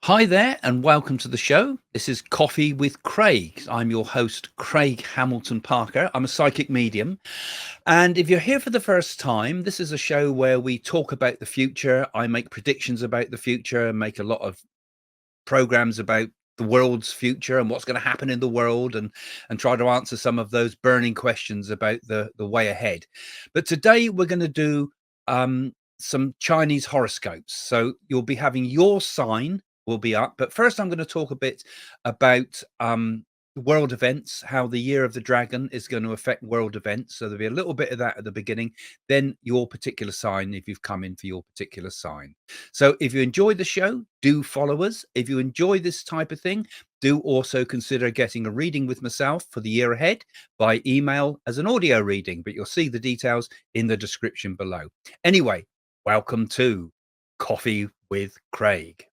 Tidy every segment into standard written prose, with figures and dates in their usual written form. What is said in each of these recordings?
Hi there, and welcome to the show. This is Coffee with Craig. I'm your host, Craig Hamilton Parker. I'm a psychic medium. And if you're here for the first time, this is a show where we talk about the future. I make predictions about the future, make a lot of programs about the world's future and what's going to happen in the world, and try to answer some of those burning questions about the way ahead. But today we're going to do some Chinese horoscopes. So you'll be having your sign will be up, but first I'm going to talk a bit about world events, how the year of the dragon is going to affect world events. So there'll be a little bit of that at the beginning, then your particular sign if you've come in for your particular sign. So if you enjoy the show, do follow us. If you enjoy this type of thing, do also consider getting a reading with myself for the year ahead by email as an audio reading, but you'll see the details in the description below. Anyway, welcome to Coffee with Craig.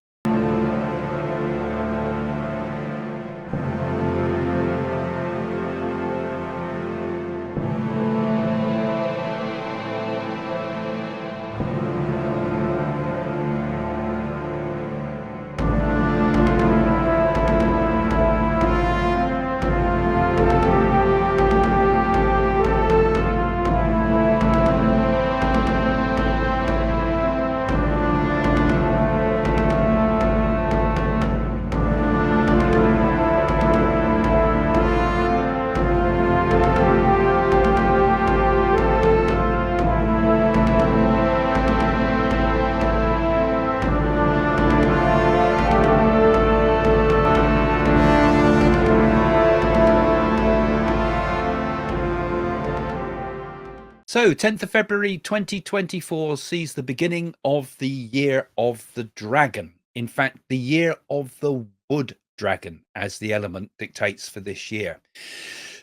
So 10th of February 2024 sees the beginning of the year of the dragon. In fact, the year of the wood dragon, as the element dictates for this year.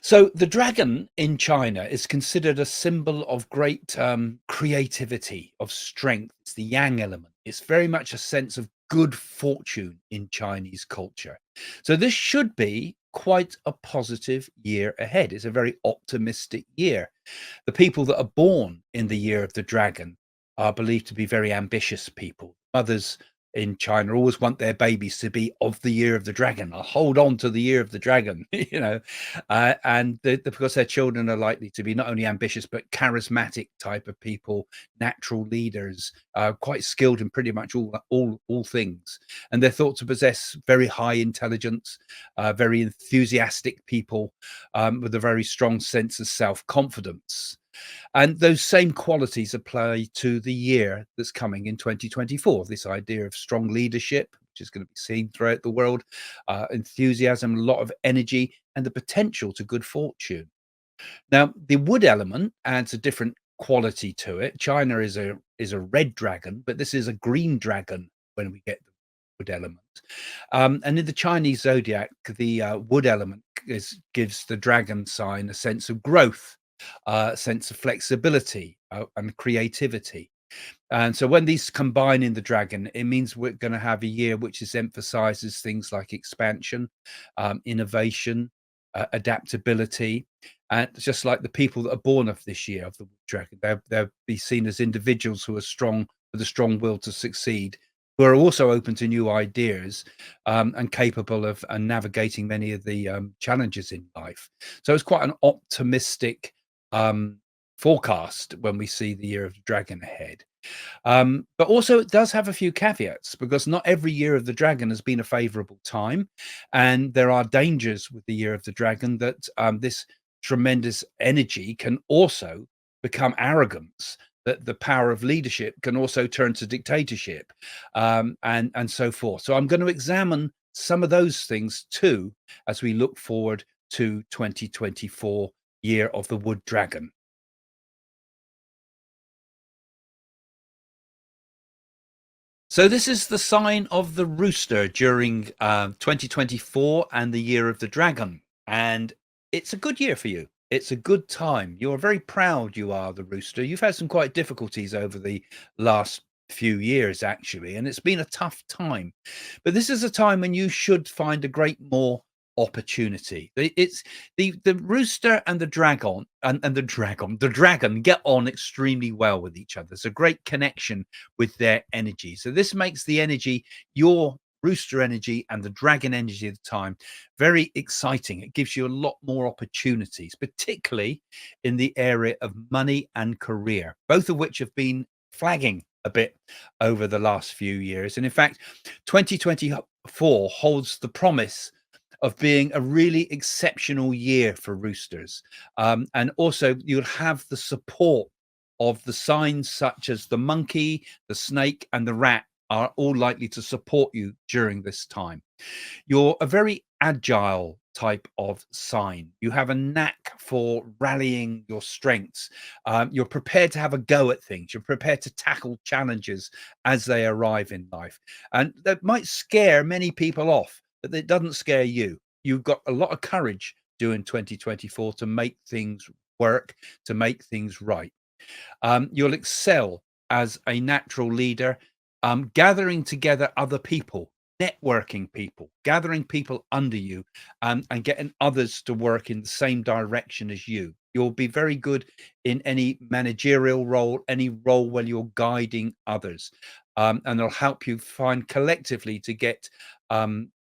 So the dragon in China is considered a symbol of great creativity, of strength. It's the yang element. It's very much a sense of good fortune in Chinese culture. So this should be quite a positive year ahead. It's a very optimistic year. The people that are born in the year of the dragon are believed to be very ambitious people. Mothers in China always want their babies to be of the year of the dragon. I'll hold on to the year of the dragon, because their children are likely to be not only ambitious but charismatic type of people, natural leaders, quite skilled in pretty much all things, and they're thought to possess very high intelligence, very enthusiastic people with a very strong sense of self-confidence. And those same qualities apply to the year that's coming in 2024. This idea of strong leadership, which is going to be seen throughout the world, enthusiasm, a lot of energy, and the potential to good fortune. Now, the wood element adds a different quality to it. China is a red dragon, but this is a green dragon when we get the wood element. And in the Chinese zodiac, the wood element gives the dragon sign a sense of growth, sense of flexibility, and creativity. And so when these combine in the dragon, it means we're going to have a year which emphasizes things like expansion, innovation, adaptability. And just like the people that are born of this year of the dragon, they'll be seen as individuals who are strong, with a strong will to succeed, who are also open to new ideas, and capable of navigating many of the challenges in life. So it's quite an optimistic forecast when we see the year of the dragon ahead. But also it does have a few caveats, because not every year of the dragon has been a favorable time, and there are dangers with the year of the dragon that this tremendous energy can also become arrogance, that the power of leadership can also turn to dictatorship, and so forth. So I'm going to examine some of those things too as we look forward to 2024, year of the wood dragon. So this is the sign of the rooster during 2024 and the year of the dragon. And it's a good year for you. It's a good time. You're very proud, you are, the rooster. You've had some quite difficulties over the last few years, actually, and it's been a tough time. But this is a time when you should find a great more opportunity. It's the rooster and the dragon and the dragon get on extremely well with each other. There's a great connection with their energy. So this makes the energy you're Rooster energy and the dragon energy of the time. Very exciting. It gives you a lot more opportunities, particularly in the area of money and career, both of which have been flagging a bit over the last few years. And in fact, 2024 holds the promise of being a really exceptional year for roosters. And also, you'll have the support of the signs such as the monkey, the snake, and the rat are all likely to support you during this time. You're a very agile type of sign. You have a knack for rallying your strengths. You're prepared to have a go at things. You're prepared to tackle challenges as they arrive in life. And that might scare many people off, but it doesn't scare you. You've got a lot of courage during 2024 to make things work, to make things right. You'll excel as a natural leader, gathering together other people, networking people, gathering people under you, and getting others to work in the same direction as you. You'll be very good in any managerial role, any role where you're guiding others, and it'll help you find collectively to get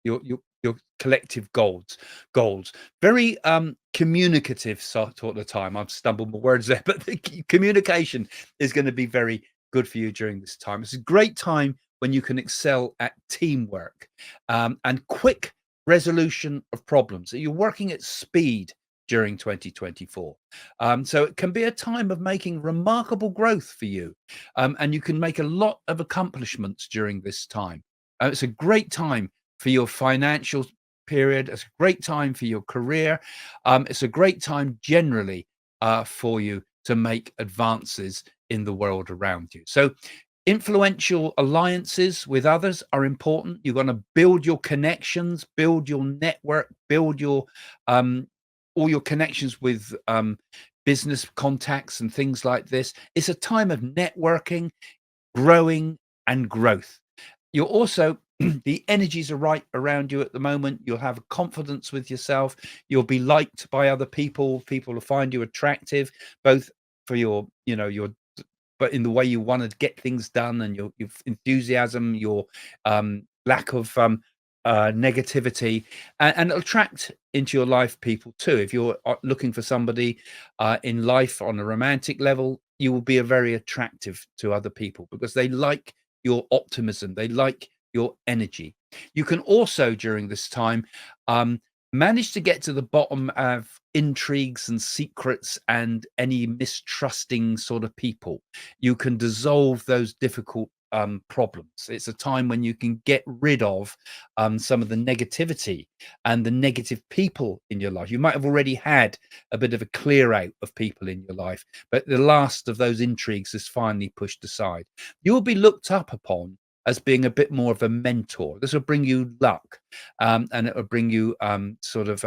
your collective goals. Very communicative sort of time. I've stumbled my words there, but the communication is going to be very good for you during this time. It's a great time when you can excel at teamwork and quick resolution of problems. You're working at speed during 2024. So it can be a time of making remarkable growth for you. And you can make a lot of accomplishments during this time. It's a great time for your financial period. It's a great time for your career. It's a great time generally for you to make advances in the world around you. So influential alliances with others are important. You're going to build your connections, build your network, build your all your connections with business contacts and things like this. It's a time of networking, growing, and growth. You're also the energies are right around you at the moment. You'll have confidence with yourself. You'll be liked by other people. People will find you attractive, both for your, your, but in the way you want to get things done and your enthusiasm, your lack of negativity, and it'll attract into your life people too. If you're looking for somebody in life on a romantic level, you will be a very attractive to other people because they like your optimism. They like your energy. You can also, during this time, manage to get to the bottom of intrigues and secrets and any mistrusting sort of people. You can dissolve those difficult problems. It's a time when you can get rid of some of the negativity and the negative people in your life. You might have already had a bit of a clear out of people in your life, but the last of those intrigues is finally pushed aside. You'll be looked up upon as being a bit more of a mentor. This will bring you luck, and it will bring you sort of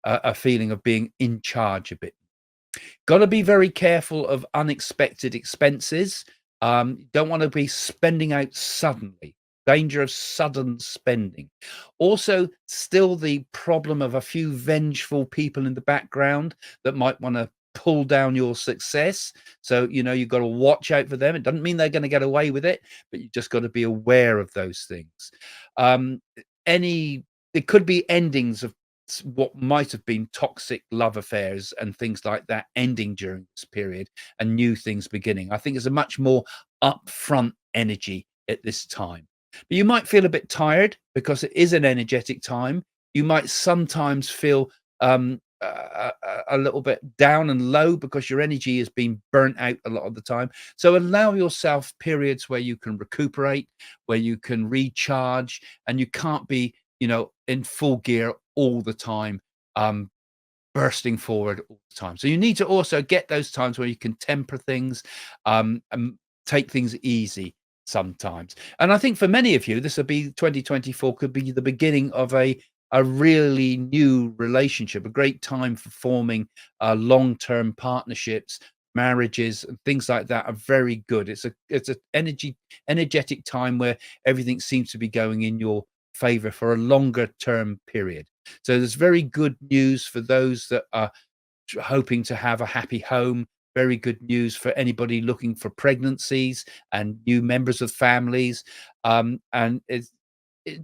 a feeling of being in charge a bit. Got to be very careful of unexpected expenses. Don't want to be spending out suddenly. Danger of sudden spending. Also, still the problem of a few vengeful people in the background that might want to pull down your success. So, you've got to watch out for them. It doesn't mean they're going to get away with it, but you just got to be aware of those things. Um, it could be endings of what might have been toxic love affairs and things like that ending during this period and new things beginning. I think it's a much more upfront energy at this time. But you might feel a bit tired because it is an energetic time. You might sometimes feel a little bit down and low because your energy has been burnt out a lot of the time. So allow yourself periods where you can recuperate, where you can recharge, and you can't be, in full gear all the time, bursting forward all the time. So you need to also get those times where you can temper things, and take things easy sometimes. And I think for many of you, this will be 2024 could be the beginning of a really new relationship, a great time for forming long-term partnerships, marriages, and things like that are very good. It's a energetic time where everything seems to be going in your favor for a longer term period. So there's very good news for those that are hoping to have a happy home. Very good news for anybody looking for pregnancies and new members of families. And it's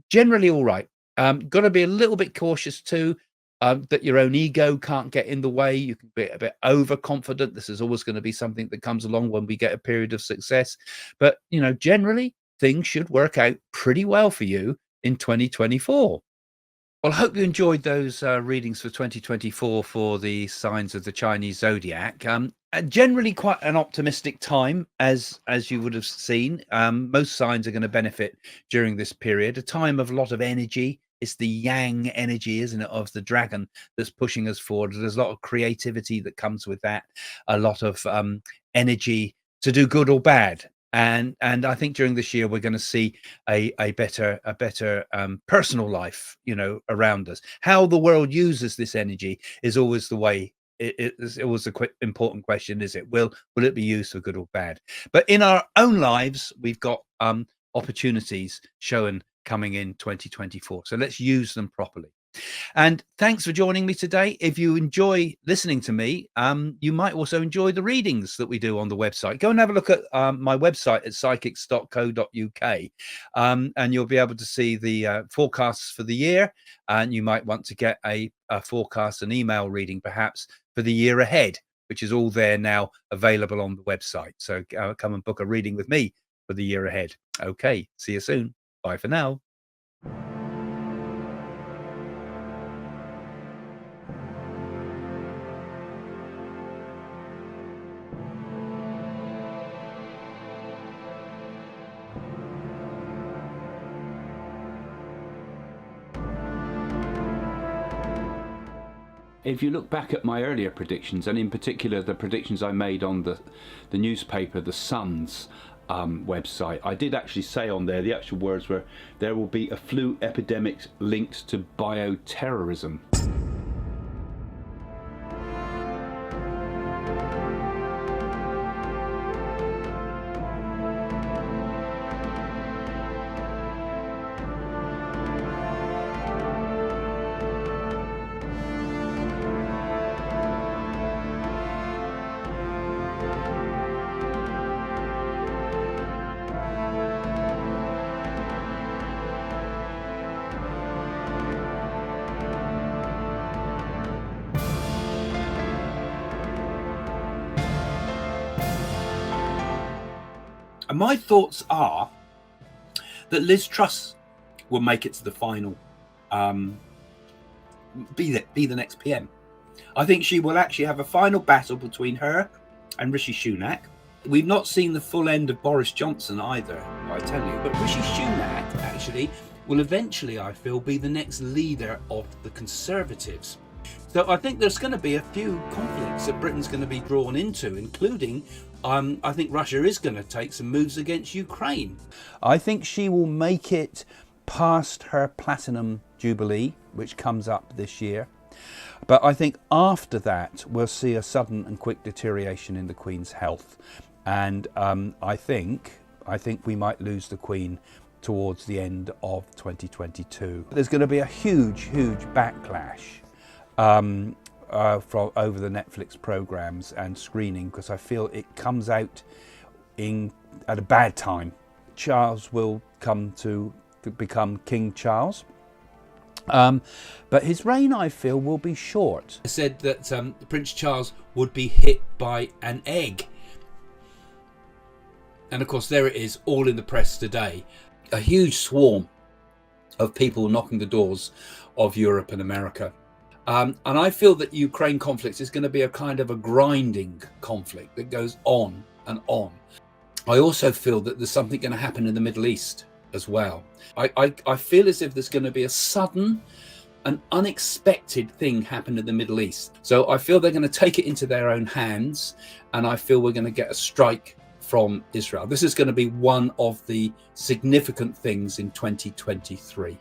Generally all right. Got to be a little bit cautious too, that your own ego can't get in the way. You can be a bit overconfident. This is always going to be something that comes along when we get a period of success. But, generally things should work out pretty well for you in 2024. Well, I hope you enjoyed those readings for 2024 for the signs of the Chinese zodiac. Generally, quite an optimistic time, as you would have seen. Most signs are going to benefit during this period. A time of a lot of energy. It's the yang energy, isn't it, of the dragon that's pushing us forward. There's a lot of creativity that comes with that. A lot of energy to do good or bad. And I think during this year we're going to see a better personal life, around us. How the world uses this energy is always the way. It's always a important question, is it? Will it be used for good or bad? But in our own lives, we've got opportunities shown coming in 2024. So let's use them properly. And thanks for joining me today. If you enjoy listening to me, you might also enjoy the readings that we do on the website. Go and have a look at my website at psychics.co.uk, and you'll be able to see the forecasts for the year. And you might want to get a forecast, an email reading perhaps for the year ahead, which is all there now available on the website. So come and book a reading with me for the year ahead. Okay, see you soon. Bye for now. If you look back at my earlier predictions, and in particular the predictions I made on the newspaper, the Sun's website, I did actually say on there, the actual words were, there will be a flu epidemic linked to bioterrorism. And my thoughts are that Liz Truss will make it to the final, be the next PM. I think she will actually have a final battle between her and Rishi Sunak. We've not seen the full end of Boris Johnson either, I tell you. But Rishi Sunak actually will eventually, I feel, be the next leader of the Conservatives. So I think there's going to be a few conflicts that Britain's going to be drawn into, including I think Russia is going to take some moves against Ukraine. I think she will make it past her platinum jubilee, which comes up this year. But I think after that, we'll see a sudden and quick deterioration in the Queen's health. And I think we might lose the Queen towards the end of 2022. There's going to be a huge backlash from over the Netflix programs and screening, because I feel it comes out at a bad time. Charles will come to become King Charles, but his reign, I feel, will be short. I said that Prince Charles would be hit by an egg, and of course there it is, all in the press today. A huge swarm of people knocking the doors of Europe and America. And I feel that Ukraine conflict is going to be a kind of a grinding conflict that goes on and on. I also feel that there's something going to happen in the Middle East as well. I feel as if there's going to be a sudden and unexpected thing happen in the Middle East. So I feel they're going to take it into their own hands, and I feel we're going to get a strike from Israel. This is going to be one of the significant things in 2023.